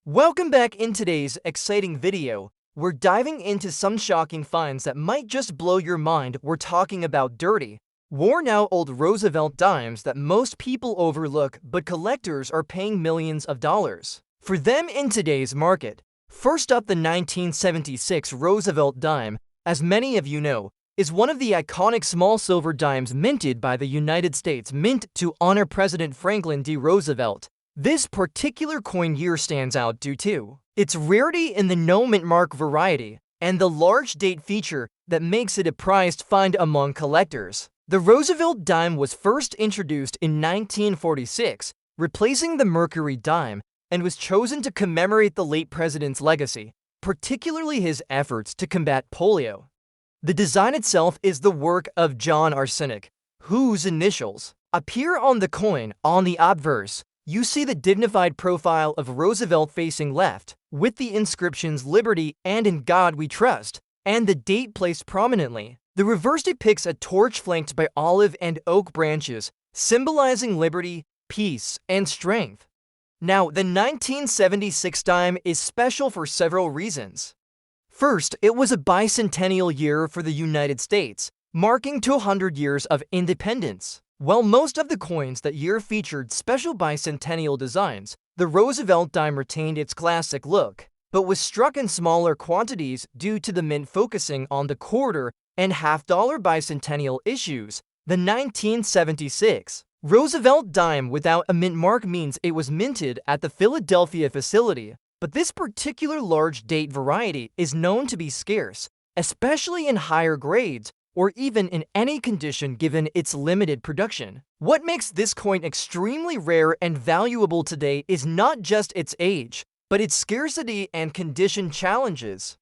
Welcome back. In today's exciting video, we're diving into some shocking finds that might just blow your mind. We're talking about dirty, worn-out old Roosevelt dimes that most people overlook, but collectors are paying millions of dollars for them in today's market. First up, the 1976 Roosevelt dime, as many of you know, is one of the iconic small silver dimes minted by the United States Mint to honor President Franklin D. Roosevelt. This particular coin year stands out due to its rarity in the no mint mark variety and the large date feature that makes it a prized find among collectors. The Roosevelt dime was first introduced in 1946, replacing the Mercury dime, and was chosen to commemorate the late president's legacy, particularly his efforts to combat polio. The design itself is the work of John Arsenic, whose initials appear on the coin. On the obverse, you see the dignified profile of Roosevelt facing left, with the inscriptions "Liberty" and "In God We Trust," and the date placed prominently. The reverse depicts a torch flanked by olive and oak branches, symbolizing liberty, peace, and strength. Now, the 1976 dime is special for several reasons. First, it was a bicentennial year for the United States, marking 200 years of independence. While most of the coins that year featured special bicentennial designs, the Roosevelt dime retained its classic look, but was struck in smaller quantities due to the mint focusing on the quarter and half-dollar bicentennial issues. The 1976 Roosevelt dime without a mint mark means it was minted at the Philadelphia facility, but this particular large date variety is known to be scarce, especially in higher grades, or even in any condition given its limited production. What makes this coin extremely rare and valuable today is not just its age, but its scarcity and condition challenges.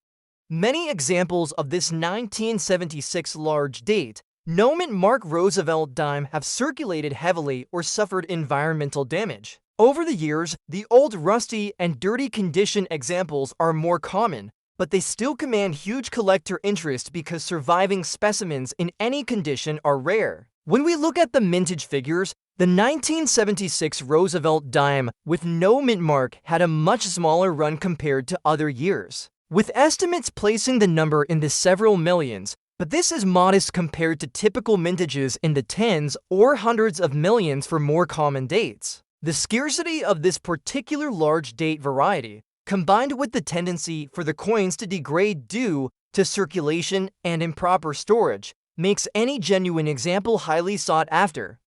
Many examples of this 1976 large date, no mint mark Roosevelt dime have circulated heavily or suffered environmental damage. Over the years, the old rusty and dirty condition examples are more common, but they still command huge collector interest because surviving specimens in any condition are rare. When we look at the mintage figures, the 1976 Roosevelt dime with no mint mark had a much smaller run compared to other years, with estimates placing the number in the several millions, but this is modest compared to typical mintages in the tens or hundreds of millions for more common dates. The scarcity of this particular large date variety, combined with the tendency for the coins to degrade due to circulation and improper storage, makes any genuine example highly sought after.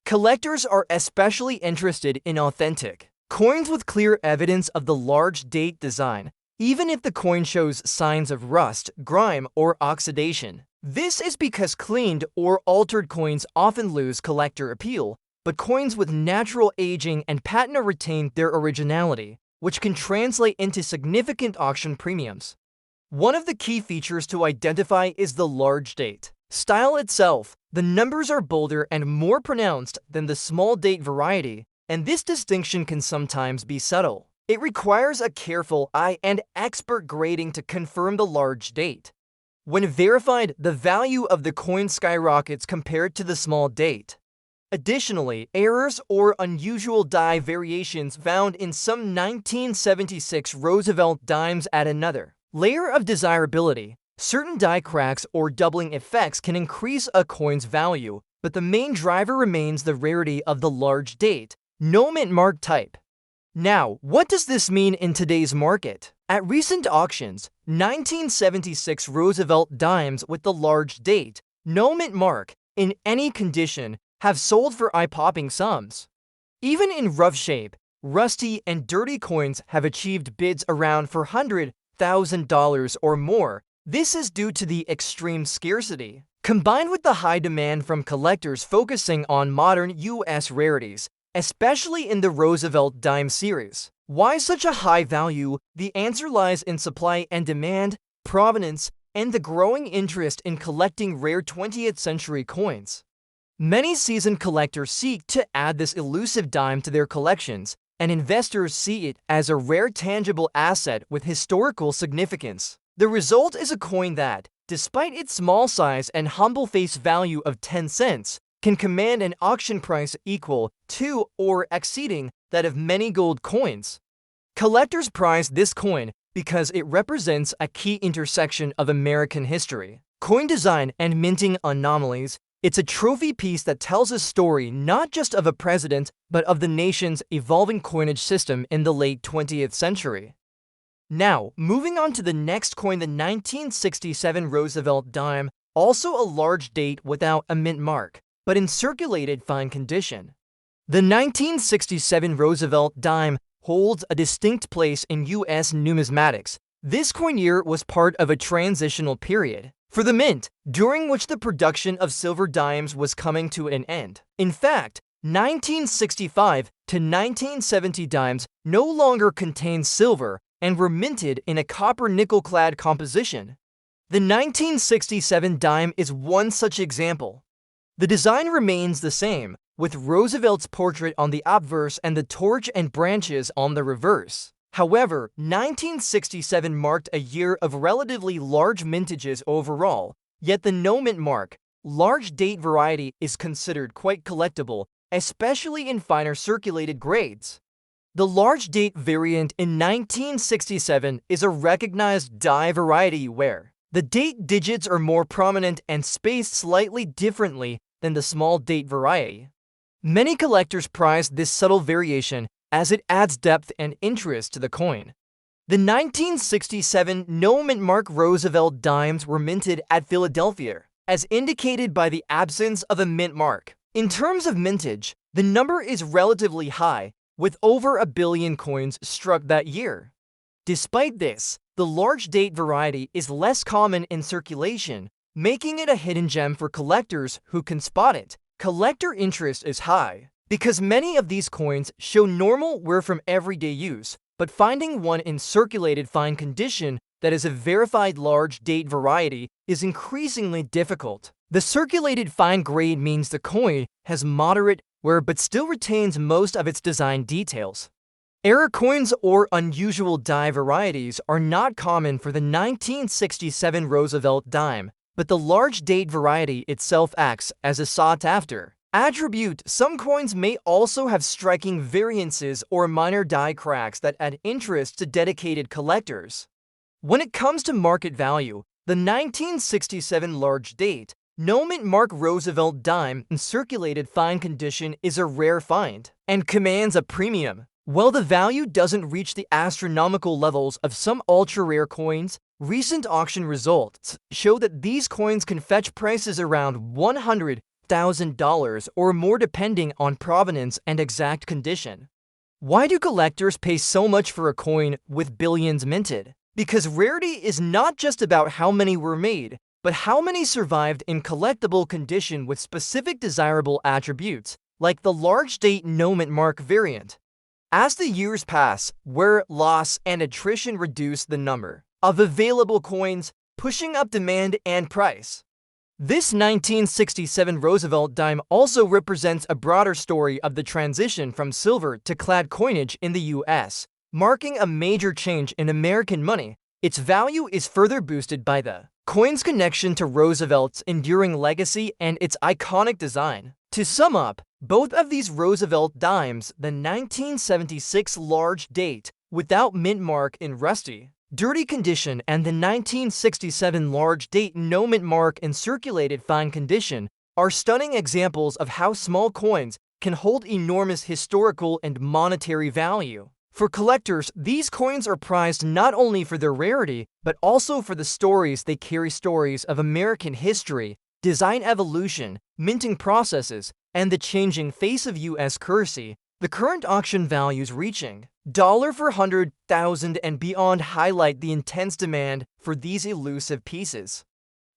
Collectors are especially interested in authentic coins with clear evidence of the large date design, even if the coin shows signs of rust, grime, or oxidation. This is because cleaned or altered coins often lose collector appeal, but coins with natural aging and patina retain their originality, which can translate into significant auction premiums. One of the key features to identify is the large date style itself. The numbers are bolder and more pronounced than the small date variety, and this distinction can sometimes be subtle. It requires a careful eye and expert grading to confirm the large date. When verified, the value of the coin skyrockets compared to the small date. Additionally, errors or unusual die variations found in some 1976 Roosevelt dimes add another layer of desirability. Certain die cracks or doubling effects can increase a coin's value, but the main driver remains the rarity of the large date, no mint mark type. Now, what does this mean in today's market? At recent auctions, 1976 Roosevelt dimes with the large date, no mint mark, in any condition, have sold for eye-popping sums. Even in rough shape, rusty and dirty coins have achieved bids around $400,000 or more. This is due to the extreme scarcity, combined with the high demand from collectors focusing on modern U.S. rarities, especially in the Roosevelt dime series. Why such a high value? The answer lies in supply and demand, provenance, and the growing interest in collecting rare 20th century coins. Many seasoned collectors seek to add this elusive dime to their collections, and investors see it as a rare tangible asset with historical significance. The result is a coin that, despite its small size and humble face value of 10 cents, can command an auction price equal to or exceeding that of many gold coins. Collectors prize this coin because it represents a key intersection of American history, coin design, and minting anomalies. It's a trophy piece that tells a story not just of a president, but of the nation's evolving coinage system in the late 20th century. Now, moving on to the next coin, the 1967 Roosevelt dime, also a large date without a mint mark, but in circulated fine condition. The 1967 Roosevelt dime holds a distinct place in U.S. numismatics. This coin year was part of a transitional period for the mint, during which the production of silver dimes was coming to an end. In fact, 1965 to 1970 dimes no longer contained silver and were minted in a copper-nickel-clad composition. The 1967 dime is one such example. The design remains the same, with Roosevelt's portrait on the obverse and the torch and branches on the reverse. However, 1967 marked a year of relatively large mintages overall, yet the no mint mark, large date variety, is considered quite collectible, especially in finer circulated grades. The large date variant in 1967 is a recognized die variety where the date digits are more prominent and spaced slightly differently than the small date variety. Many collectors prize this subtle variation as it adds depth and interest to the coin. The 1967 no mint mark Roosevelt dimes were minted at Philadelphia, as indicated by the absence of a mint mark. In terms of mintage, the number is relatively high, with over 1 billion coins struck that year. Despite this, the large date variety is less common in circulation, making it a hidden gem for collectors who can spot it. Collector interest is high because many of these coins show normal wear from everyday use, but finding one in circulated fine condition that is a verified large date variety is increasingly difficult. The circulated fine grade means the coin has moderate wear but still retains most of its design details. Error coins or unusual die varieties are not common for the 1967 Roosevelt dime, but the large date variety itself acts as a sought-after attribute. Some coins may also have striking variances or minor die cracks that add interest to dedicated collectors. When it comes to market value, the 1967 large date no mint mark Roosevelt dime in circulated fine condition is a rare find and commands a premium. While the value doesn't reach the astronomical levels of some ultra-rare coins, recent auction results show that these coins can fetch prices around $100,000 or more depending on provenance and exact condition. Why do collectors pay so much for a coin with billions minted? Because rarity is not just about how many were made, but how many survived in collectible condition with specific desirable attributes, like the large date no mint mark variant. As the years pass, wear, loss, and attrition reduce the number of available coins, pushing up demand and price. This 1967 Roosevelt dime also represents a broader story of the transition from silver to clad coinage in the U.S., marking a major change in American money. Its value is further boosted by the coin's connection to Roosevelt's enduring legacy and its iconic design. To sum up, both of these Roosevelt dimes, the 1976 large date without mint mark in rusty, dirty condition, and the 1967 large date no mint mark in circulated fine condition, are stunning examples of how small coins can hold enormous historical and monetary value. For collectors, these coins are prized not only for their rarity, but also for the stories they carry, stories of American history, design evolution, minting processes, and the changing face of U.S. currency. The current auction values reaching $400,000 and beyond highlight the intense demand for these elusive pieces.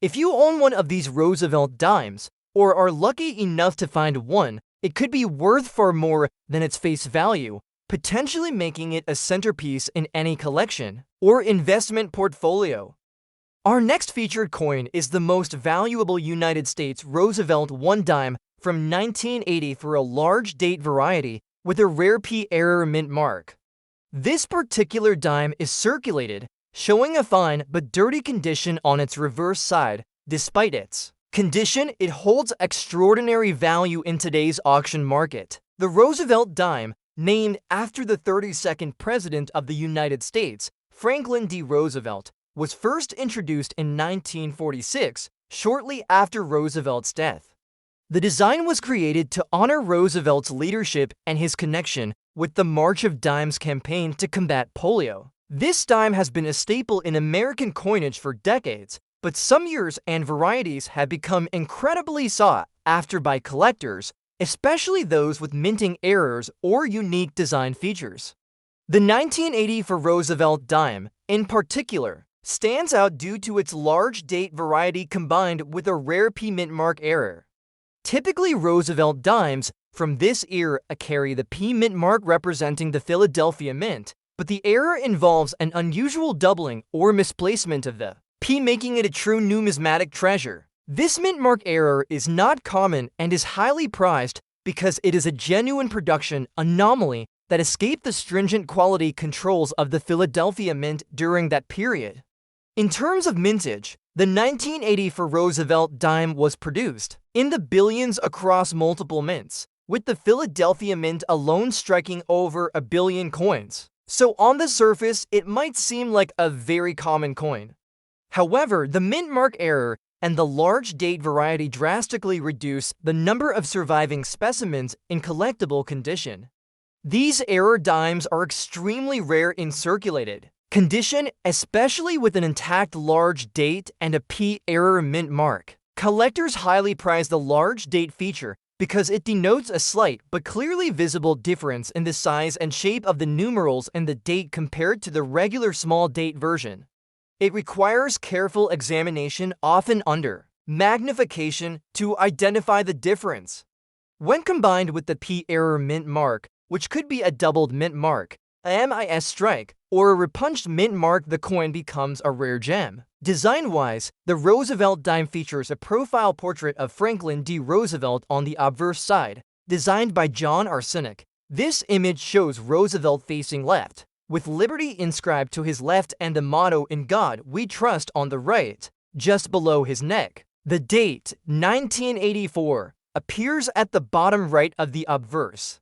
If you own one of these Roosevelt dimes, or are lucky enough to find one, it could be worth far more than its face value, potentially making it a centerpiece in any collection or investment portfolio. Our next featured coin is the most valuable United States Roosevelt 1 dime from 1980 for a large date variety with a rare P error mint mark. This particular dime is circulated, showing a fine but dirty condition on its reverse side. Despite its condition, it holds extraordinary value in today's auction market. The Roosevelt dime, named after the 32nd President of the United States, Franklin D. Roosevelt, was first introduced in 1946, shortly after Roosevelt's death. The design was created to honor Roosevelt's leadership and his connection with the March of Dimes campaign to combat polio. This dime has been a staple in American coinage for decades, but some years and varieties have become incredibly sought after by collectors, especially those with minting errors or unique design features. The 1980 for Roosevelt dime, in particular, stands out due to its large date variety combined with a rare P mint mark error. Typically, Roosevelt dimes from this era carry the P mint mark representing the Philadelphia Mint, but the error involves an unusual doubling or misplacement of the P, making it a true numismatic treasure. This mint mark error is not common and is highly prized because it is a genuine production anomaly that escaped the stringent quality controls of the Philadelphia Mint during that period. In terms of mintage, the 1980 for Roosevelt dime was produced in the billions across multiple mints, with the Philadelphia Mint alone striking over 1 billion coins. So on the surface, it might seem like a very common coin. However, the mint mark error and the large date variety drastically reduce the number of surviving specimens in collectible condition. These error dimes are extremely rare in circulated condition, especially with an intact large date and a P error mint mark. Collectors highly prize the large date feature because it denotes a slight but clearly visible difference in the size and shape of the numerals and the date compared to the regular small date version. It requires careful examination, often under magnification, to identify the difference. When combined with the P error mint mark, which could be a doubled mint mark, a MIS strike, or a repunched mint mark, the coin becomes a rare gem. Design-wise, the Roosevelt dime features a profile portrait of Franklin D. Roosevelt on the obverse side, designed by John Arsenic. This image shows Roosevelt facing left, with liberty inscribed to his left and the motto "In God We Trust" on the right, just below his neck. The date, 1984, appears at the bottom right of the obverse.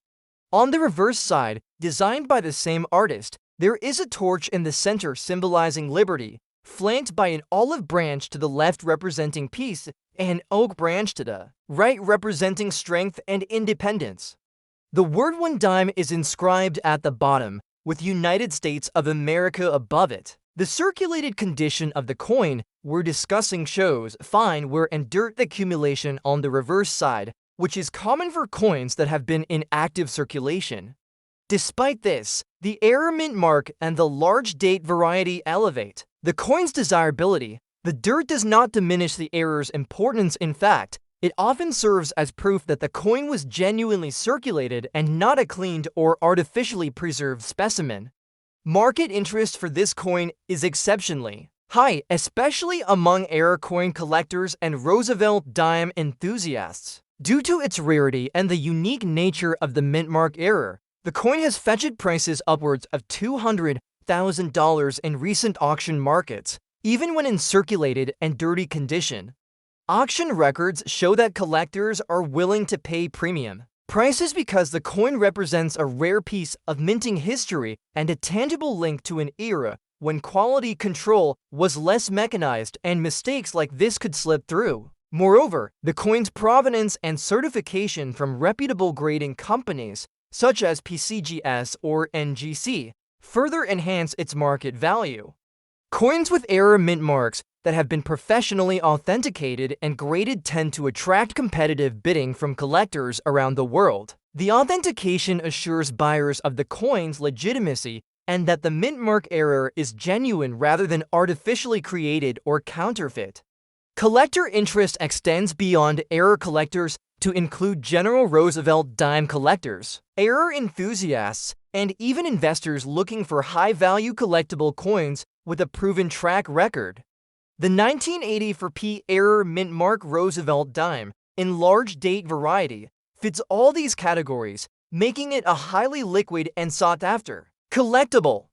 On the reverse side, designed by the same artist, there is a torch in the center symbolizing liberty, flanked by an olive branch to the left representing peace and an oak branch to the right representing strength and independence. The word "one dime" is inscribed at the bottom, with United States of America above it. The circulated condition of the coin we're discussing shows fine wear and dirt accumulation on the reverse side, which is common for coins that have been in active circulation. Despite this, the error mint mark and the large date variety elevate the coin's desirability. The dirt does not diminish the error's importance. In fact, it often serves as proof that the coin was genuinely circulated and not a cleaned or artificially preserved specimen. Market interest for this coin is exceptionally high, especially among error coin collectors and Roosevelt dime enthusiasts. Due to its rarity and the unique nature of the mint mark error, the coin has fetched prices upwards of $200,000 in recent auction markets, even when in circulated and dirty condition. Auction records show that collectors are willing to pay premium prices because the coin represents a rare piece of minting history and a tangible link to an era when quality control was less mechanized and mistakes like this could slip through. Moreover, the coin's provenance and certification from reputable grading companies such as PCGS or NGC further enhance its market value. Coins with error mint marks that have been professionally authenticated and graded tend to attract competitive bidding from collectors around the world. The authentication assures buyers of the coin's legitimacy and that the mint mark error is genuine rather than artificially created or counterfeit. Collector interest extends beyond error collectors to include general Roosevelt dime collectors, error enthusiasts, and even investors looking for high-value collectible coins with a proven track record. The 1980 for P error mint mark Roosevelt dime in large date variety fits all these categories, making it a highly liquid and sought-after collectible.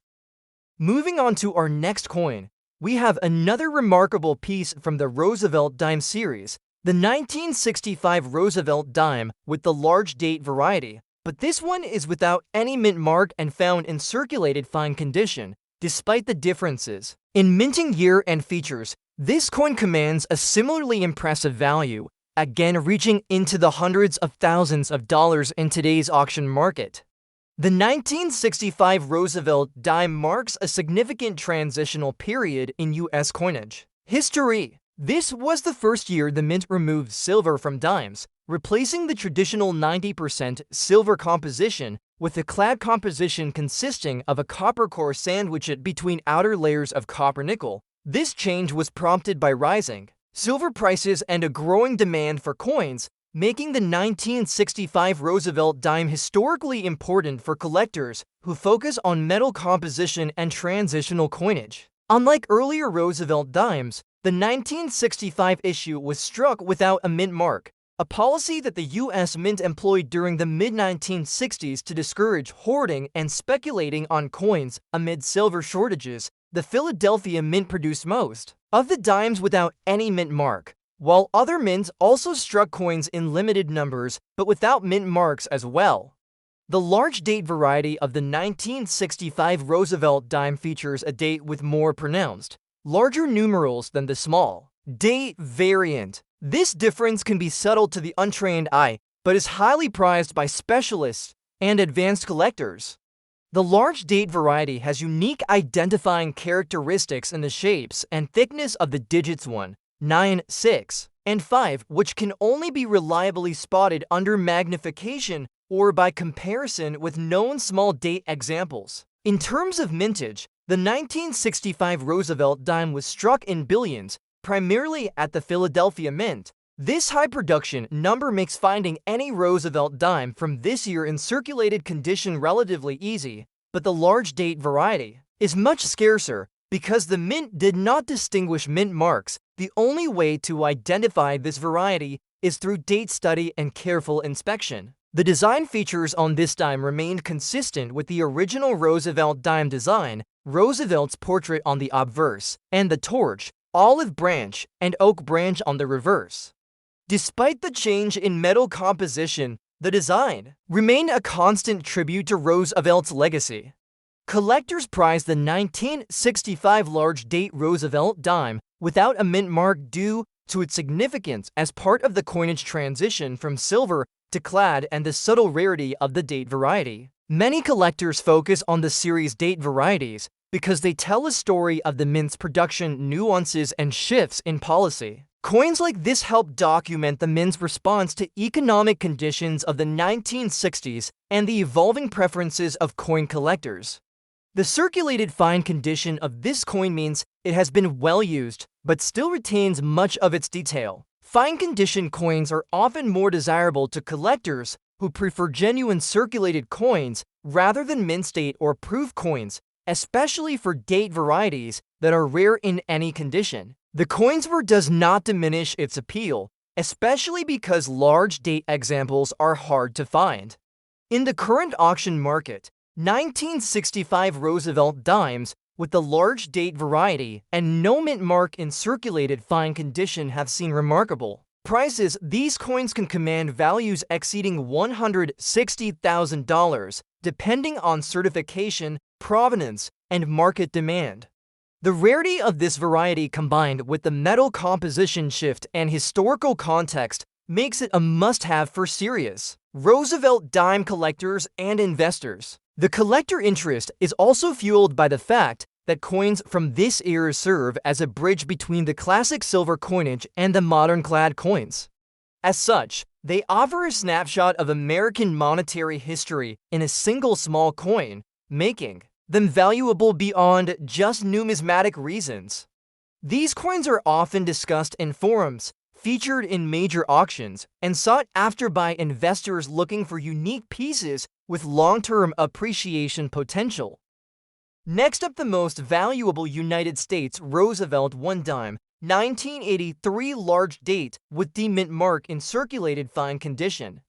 Moving on to our next coin, we have another remarkable piece from the Roosevelt dime series, the 1965 Roosevelt dime with the large date variety, but this one is without any mint mark and found in circulated fine condition. Despite the differences in minting year and features, this coin commands a similarly impressive value, again reaching into the hundreds of thousands of dollars in today's auction market. The 1965 Roosevelt dime marks a significant transitional period in U.S. coinage history. This was the first year the mint removed silver from dimes, replacing the traditional 90% silver composition with a clad composition consisting of a copper core sandwiched between outer layers of copper nickel. This change was prompted by rising silver prices and a growing demand for coins, making the 1965 Roosevelt dime historically important for collectors who focus on metal composition and transitional coinage. Unlike earlier Roosevelt dimes, the 1965 issue was struck without a mint mark, a policy that the U.S. Mint employed during the mid-1960s to discourage hoarding and speculating on coins amid silver shortages. The Philadelphia Mint produced most of the dimes without any mint mark, while other mints also struck coins in limited numbers but without mint marks as well. The large date variety of the 1965 Roosevelt dime features a date with more pronounced, larger numerals than the small date variant. This difference can be subtle to the untrained eye, but is highly prized by specialists and advanced collectors. The large date variety has unique identifying characteristics in the shapes and thickness of the digits 1, 9, 6, and 5, which can only be reliably spotted under magnification or by comparison with known small date examples. In terms of mintage, the 1965 Roosevelt dime was struck in billions, primarily at the Philadelphia Mint. This high production number makes finding any Roosevelt dime from this year in circulated condition relatively easy, but the large date variety is much scarcer because the Mint did not distinguish mint marks. The only way to identify this variety is through date study and careful inspection. The design features on this dime remained consistent with the original Roosevelt dime design: Roosevelt's portrait on the obverse, and the torch, olive branch, and oak branch on the reverse. Despite the change in metal composition, the design remained a constant tribute to Roosevelt's legacy. Collectors prize the 1965 large date Roosevelt dime without a mint mark due to its significance as part of the coinage transition from silver to clad and the subtle rarity of the date variety. Many collectors focus on the series date varieties because they tell a story of the mint's production nuances and shifts in policy. Coins like this help document the mint's response to economic conditions of the 1960s and the evolving preferences of coin collectors. The circulated fine condition of this coin means it has been well used, but still retains much of its detail. Fine condition coins are often more desirable to collectors who prefer genuine circulated coins rather than mint state or proof coins, especially for date varieties that are rare in any condition. The coin's worth does not diminish its appeal, especially because large date examples are hard to find. In the current auction market, 1965 Roosevelt dimes with the large date variety and no mint mark in circulated fine condition have seen remarkable prices. These coins can command values exceeding $160,000, depending on certification, provenance, and market demand. The rarity of this variety combined with the metal composition shift and historical context makes it a must-have for serious Roosevelt dime collectors and investors. The collector interest is also fueled by the fact that coins from this era serve as a bridge between the classic silver coinage and the modern clad coins. As such, they offer a snapshot of American monetary history in a single small coin, making them valuable beyond just numismatic reasons. These coins are often discussed in forums, featured in major auctions, and sought after by investors looking for unique pieces with long-term appreciation potential. Next up, the most valuable United States Roosevelt 1 dime, 1983 large date with the mint mark in circulated fine condition.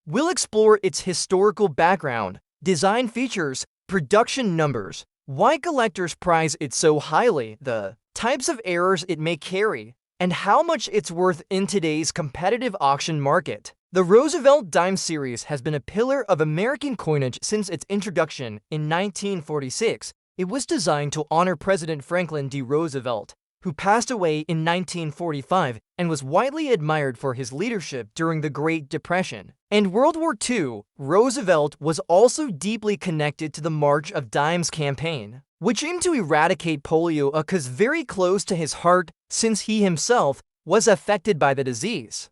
We'll explore its historical background, design features, production numbers, why collectors prize it so highly, the types of errors it may carry, and how much it's worth in today's competitive auction market. The Roosevelt dime series has been a pillar of American coinage since its introduction in 1946. It was designed to honor President Franklin D. Roosevelt, who passed away in 1945 and was widely admired for his leadership during the Great Depression. And World War II, Roosevelt was also deeply connected to the March of Dimes campaign, which aimed to eradicate polio, a cause very close to his heart since he himself was affected by the disease.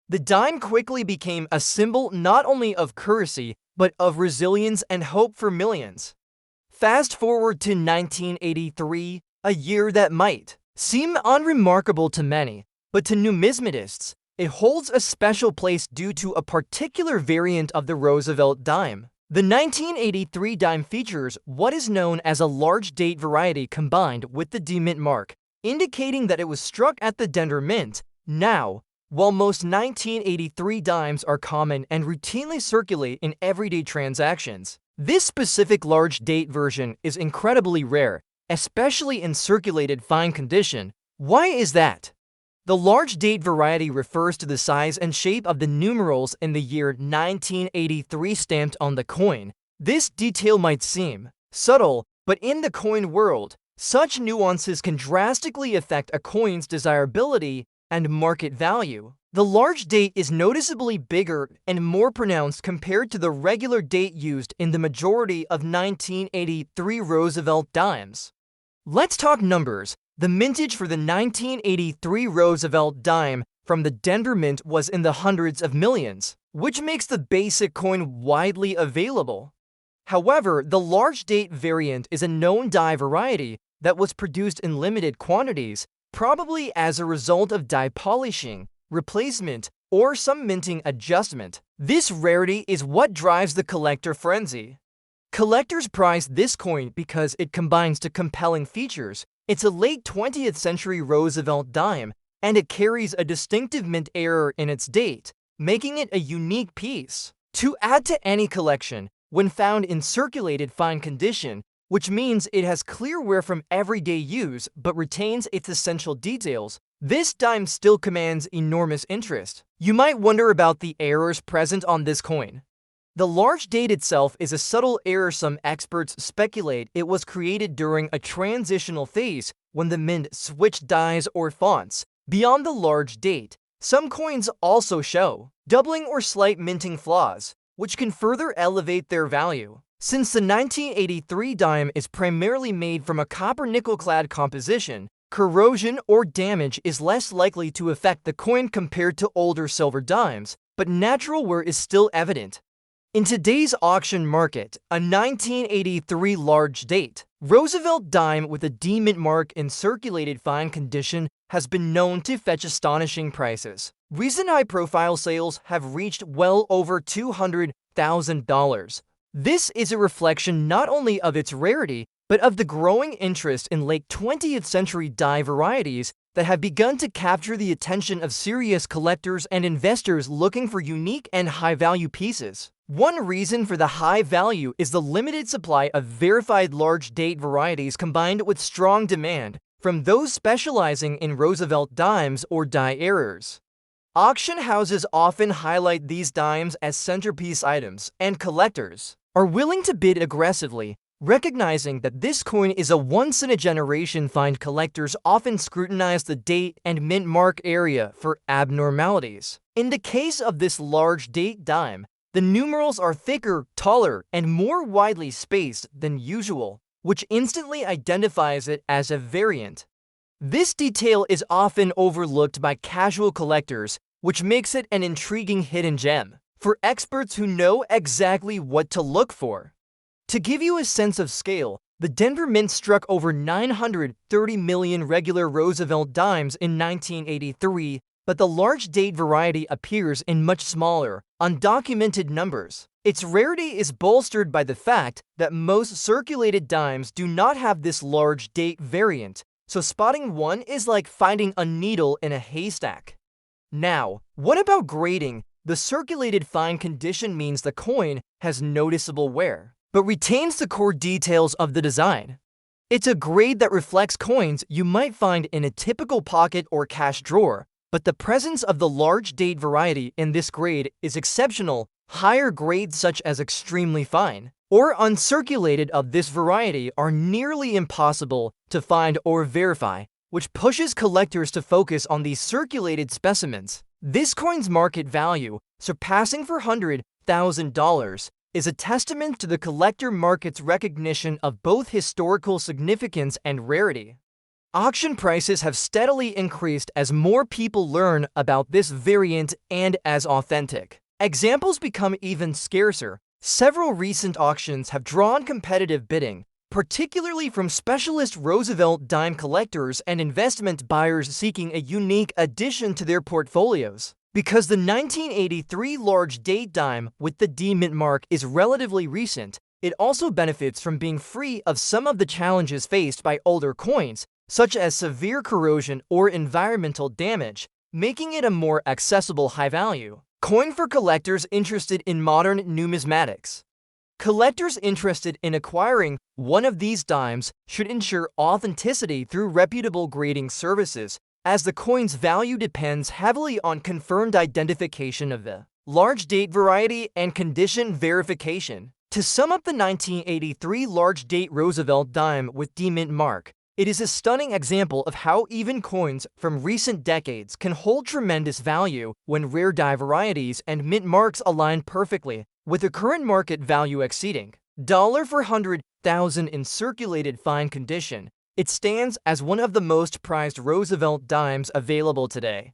The dime quickly became a symbol not only of currency, but of resilience and hope for millions. Fast forward to 1983, a year that might seem unremarkable to many, but to numismatists, it holds a special place due to a particular variant of the Roosevelt dime. The 1983 dime features what is known as a large date variety combined with the D-Mint mark, indicating that it was struck at the Denver Mint. Now, while most 1983 dimes are common and routinely circulate in everyday transactions, this specific large date version is incredibly rare, especially in circulated fine condition. Why is that? The large date variety refers to the size and shape of the numerals in the year 1983 stamped on the coin. This detail might seem subtle, but in the coin world, such nuances can drastically affect a coin's desirability and market value. The large date is noticeably bigger and more pronounced compared to the regular date used in the majority of 1983 Roosevelt dimes. Let's talk numbers. The mintage for the 1983 Roosevelt dime from the Denver Mint was in the hundreds of millions, which makes the basic coin widely available. However, the large date variant is a known die variety that was produced in limited quantities, probably as a result of die polishing, replacement, or some minting adjustment. This rarity is what drives the collector frenzy. Collectors prize this coin because it combines two compelling features. It's a late 20th century Roosevelt dime, and it carries a distinctive mint error in its date, making it a unique piece to add to any collection when found in circulated fine condition, which means it has clear wear from everyday use but retains its essential details. This dime still commands enormous interest. You might wonder about the errors present on this coin. The large date itself is a subtle error. Some experts speculate it was created during a transitional phase when the mint switched dies or fonts. Beyond the large date, some coins also show doubling or slight minting flaws, which can further elevate their value. Since the 1983 dime is primarily made from a copper-nickel-clad composition, corrosion or damage is less likely to affect the coin compared to older silver dimes, but natural wear is still evident. In today's auction market, a 1983 large date Roosevelt dime with a D-Mint mark in circulated fine condition has been known to fetch astonishing prices. Recent high-profile sales have reached well over $200,000. This is a reflection not only of its rarity, but of the growing interest in late 20th century die varieties that have begun to capture the attention of serious collectors and investors looking for unique and high-value pieces. One reason for the high value is the limited supply of verified large date varieties combined with strong demand from those specializing in Roosevelt dimes or die errors. Auction houses often highlight these dimes as centerpiece items, and collectors are willing to bid aggressively, recognizing that this coin is a once-in-a-generation find. Collectors often scrutinize the date and mint mark area for abnormalities. In the case of this large date dime, the numerals are thicker, taller, and more widely spaced than usual, which instantly identifies it as a variant. This detail is often overlooked by casual collectors, which makes it an intriguing hidden gem for experts who know exactly what to look for. To give you a sense of scale, the Denver Mint struck over 930 million regular Roosevelt dimes in 1983, but the large date variety appears in much smaller, undocumented numbers. Its rarity is bolstered by the fact that most circulated dimes do not have this large date variant, so spotting one is like finding a needle in a haystack. Now, what about grading? The circulated fine condition means the coin has noticeable wear, but retains the core details of the design. It's a grade that reflects coins you might find in a typical pocket or cash drawer, But the presence of the large date variety in this grade is exceptional. Higher grades such as extremely fine or uncirculated of this variety are nearly impossible to find or verify, which pushes collectors to focus on these circulated specimens. This coin's market value, surpassing $400,000, is a testament to the collector market's recognition of both historical significance and rarity. Auction prices have steadily increased as more people learn about this variant and as authentic examples become even scarcer. Several recent auctions have drawn competitive bidding, particularly from specialist Roosevelt dime collectors and investment buyers seeking a unique addition to their portfolios. Because the 1983 large date dime with the D mint mark is relatively recent, it also benefits from being free of some of the challenges faced by older coins, such as severe corrosion or environmental damage, making it a more accessible high value coin for collectors interested in modern numismatics. Collectors interested in acquiring one of these dimes should ensure authenticity through reputable grading services, as the coin's value depends heavily on confirmed identification of the large date variety and condition verification. To sum up the 1983 large date Roosevelt dime with D mint mark, it is a stunning example of how even coins from recent decades can hold tremendous value when rare die varieties and mint marks align perfectly, with the current market value exceeding $400,000 in circulated fine condition. It stands as one of the most prized Roosevelt dimes available today.